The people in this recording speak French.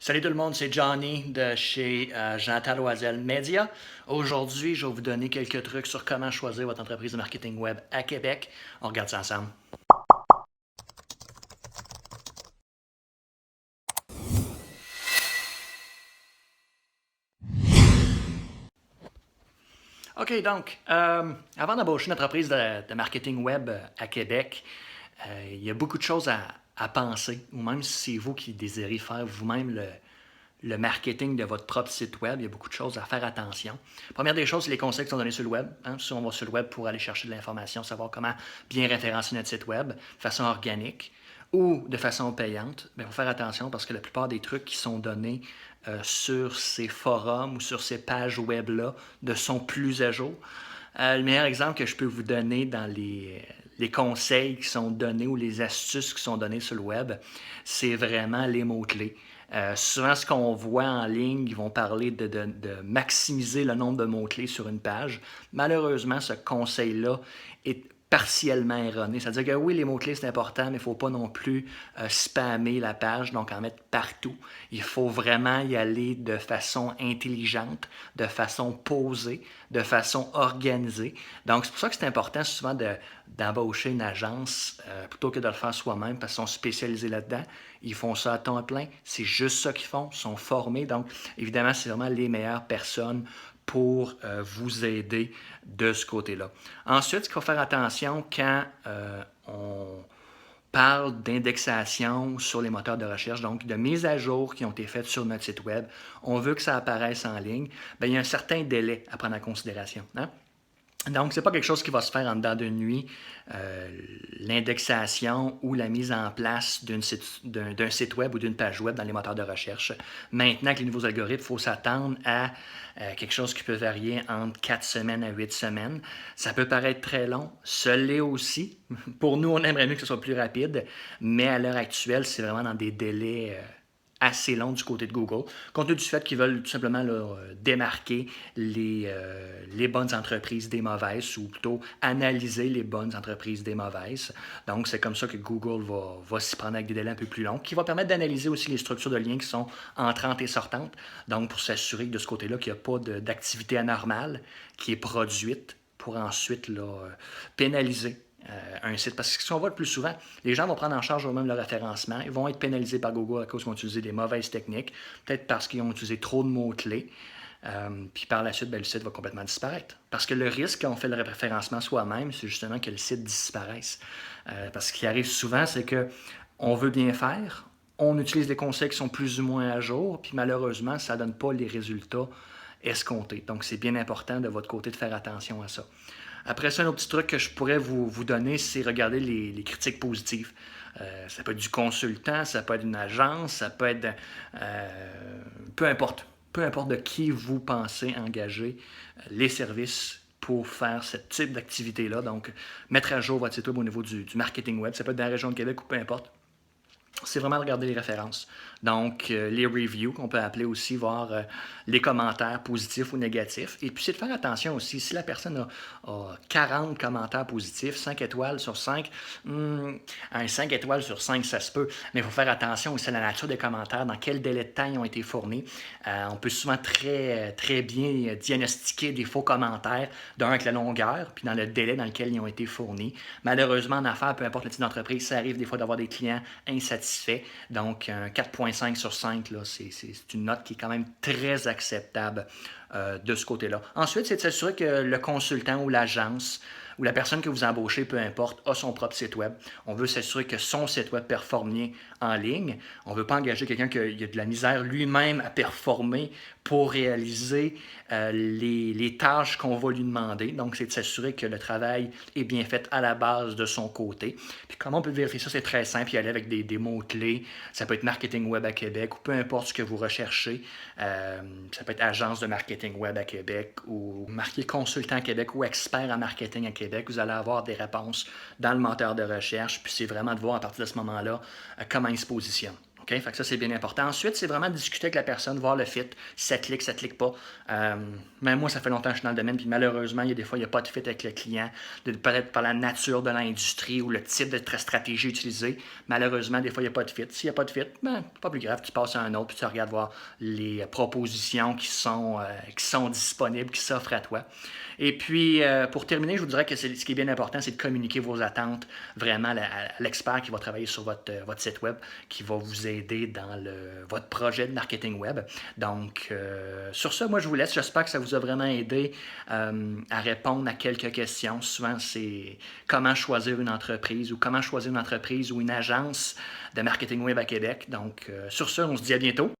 Salut tout le monde, c'est Johnny de chez Jean Loisel Media. Aujourd'hui, je vais vous donner quelques trucs sur comment choisir votre entreprise de marketing web à Québec. On regarde ça ensemble. OK, donc, avant d'embaucher une entreprise de marketing web à Québec, il y a beaucoup de choses à penser, ou même si c'est vous qui désirez faire vous-même le marketing de votre propre site web, il y a beaucoup de choses à faire attention. Première des choses, c'est les conseils qui sont donnés sur le web. Si on va sur le web pour aller chercher de l'information, savoir comment bien référencer notre site web de façon organique ou de façon payante, il faut faire attention parce que la plupart des trucs qui sont donnés sur ces forums ou sur ces pages web-là ne sont plus à jour. Le meilleur exemple que je peux vous donner dans les conseils qui sont donnés ou les astuces qui sont données sur le web, c'est vraiment les mots-clés. Souvent, ce qu'on voit en ligne, ils vont parler de maximiser le nombre de mots-clés sur une page. Malheureusement, ce conseil-là est partiellement erroné. C'est-à-dire que oui, les mots-clés, c'est important, mais il ne faut pas non plus spammer la page, donc en mettre partout. Il faut vraiment y aller de façon intelligente, de façon posée, de façon organisée. Donc, c'est pour ça que c'est important souvent d'embaucher une agence plutôt que de le faire soi-même parce qu'ils sont spécialisés là-dedans. Ils font ça à temps plein. C'est juste ça qu'ils font. Ils sont formés. Donc, évidemment, c'est vraiment les meilleures personnes pour vous aider de ce côté-là. Ensuite, il faut faire attention quand on parle d'indexation sur les moteurs de recherche, donc de mises à jour qui ont été faites sur notre site web. On veut que ça apparaisse en ligne. Bien, il y a un certain délai à prendre en considération. Donc, ce n'est pas quelque chose qui va se faire en dedans d'une nuit. L'indexation ou la mise en place d'un site web ou d'une page web dans les moteurs de recherche. Maintenant, avec les nouveaux algorithmes, il faut s'attendre à quelque chose qui peut varier entre 4 semaines à 8 semaines. Ça peut paraître très long. Ça l'est aussi. Pour nous, on aimerait mieux que ce soit plus rapide, mais à l'heure actuelle, c'est vraiment dans des délais assez long du côté de Google, compte tenu du fait qu'ils veulent tout simplement démarquer les bonnes entreprises des mauvaises, ou plutôt analyser les bonnes entreprises des mauvaises. Donc, c'est comme ça que Google va s'y prendre avec des délais un peu plus longs, qui va permettre d'analyser aussi les structures de liens qui sont entrantes et sortantes, donc pour s'assurer que de ce côté-là, qu'il n'y a pas d'activité anormale qui est produite pour ensuite pénaliser un site. Parce que ce qu'on voit le plus souvent, les gens vont prendre en charge eux-mêmes le référencement. Ils vont être pénalisés par Google à cause qu'ils vont utiliser des mauvaises techniques, peut-être parce qu'ils ont utilisé trop de mots-clés. Puis par la suite, le site va complètement disparaître. Parce que le risque quand on fait le référencement soi-même, c'est justement que le site disparaisse. Parce ce qui arrive souvent, c'est qu'on veut bien faire, on utilise des conseils qui sont plus ou moins à jour, puis malheureusement, ça ne donne pas les résultats escomptés. Donc, c'est bien important de votre côté de faire attention à ça. Après ça, un autre petit truc que je pourrais vous donner, c'est regarder les critiques positives. Ça peut être du consultant, ça peut être une agence, ça peut être peu importe. Peu importe de qui vous pensez engager les services pour faire ce type d'activité-là. Donc, mettre à jour votre site web au niveau du marketing web. Ça peut être dans la région de Québec ou peu importe. C'est vraiment regarder les références. Donc, les reviews, qu'on peut appeler aussi, voir les commentaires positifs ou négatifs. Et puis, c'est de faire attention aussi. Si la personne a 40 commentaires positifs, 5 étoiles sur 5, un 5 étoiles sur 5, ça se peut. Mais il faut faire attention aussi à la nature des commentaires, dans quel délai de temps ils ont été fournis. On peut souvent très bien diagnostiquer des faux commentaires, d'un avec la longueur, puis dans le délai dans lequel ils ont été fournis. Malheureusement, en affaires, peu importe le type d'entreprise, ça arrive des fois d'avoir des clients insatisfaits. Donc, un 4,5 sur 5, là, c'est une note qui est quand même très acceptable de ce côté-là. Ensuite, c'est de s'assurer que le consultant ou l'agence ou la personne que vous embauchez, peu importe, a son propre site web. On veut s'assurer que son site web performe bien en ligne. On ne veut pas engager quelqu'un qui a de la misère lui-même à performer pour réaliser les tâches qu'on va lui demander. Donc, c'est de s'assurer que le travail est bien fait à la base de son côté. Puis, comment on peut vérifier ça? C'est très simple. Y aller avec des mots-clés. Ça peut être marketing web à Québec ou peu importe ce que vous recherchez. Ça peut être agence de marketing web à Québec ou marqué consultant à Québec ou expert en marketing à Québec. Vous allez avoir des réponses dans le moteur de recherche. Puis, c'est vraiment de voir à partir de ce moment-là comment il se positionne. OK? Fait que ça, c'est bien important. Ensuite, c'est vraiment discuter avec la personne, voir le fit, si ça clique pas. Euh, Même moi, ça fait longtemps que je suis dans le domaine, puis malheureusement, il y a des fois, il n'y a pas de fit avec le client, peut-être par la nature de l'industrie ou le type de stratégie utilisée. Malheureusement, des fois, il n'y a pas de fit. S'il n'y a pas de fit, ben, pas plus grave, tu passes à un autre, puis tu regardes voir les propositions qui sont disponibles, qui s'offrent à toi. Et puis, pour terminer, je vous dirais que ce qui est bien important, c'est de communiquer vos attentes vraiment à l'expert qui va travailler sur votre site web, qui va vous aider dans votre projet de marketing web. Donc, sur ça, moi, je vous laisse. J'espère que ça vous a vraiment aidé à répondre à quelques questions. Souvent, c'est comment choisir une entreprise ou une agence de marketing web à Québec. Donc, sur ça, on se dit à bientôt.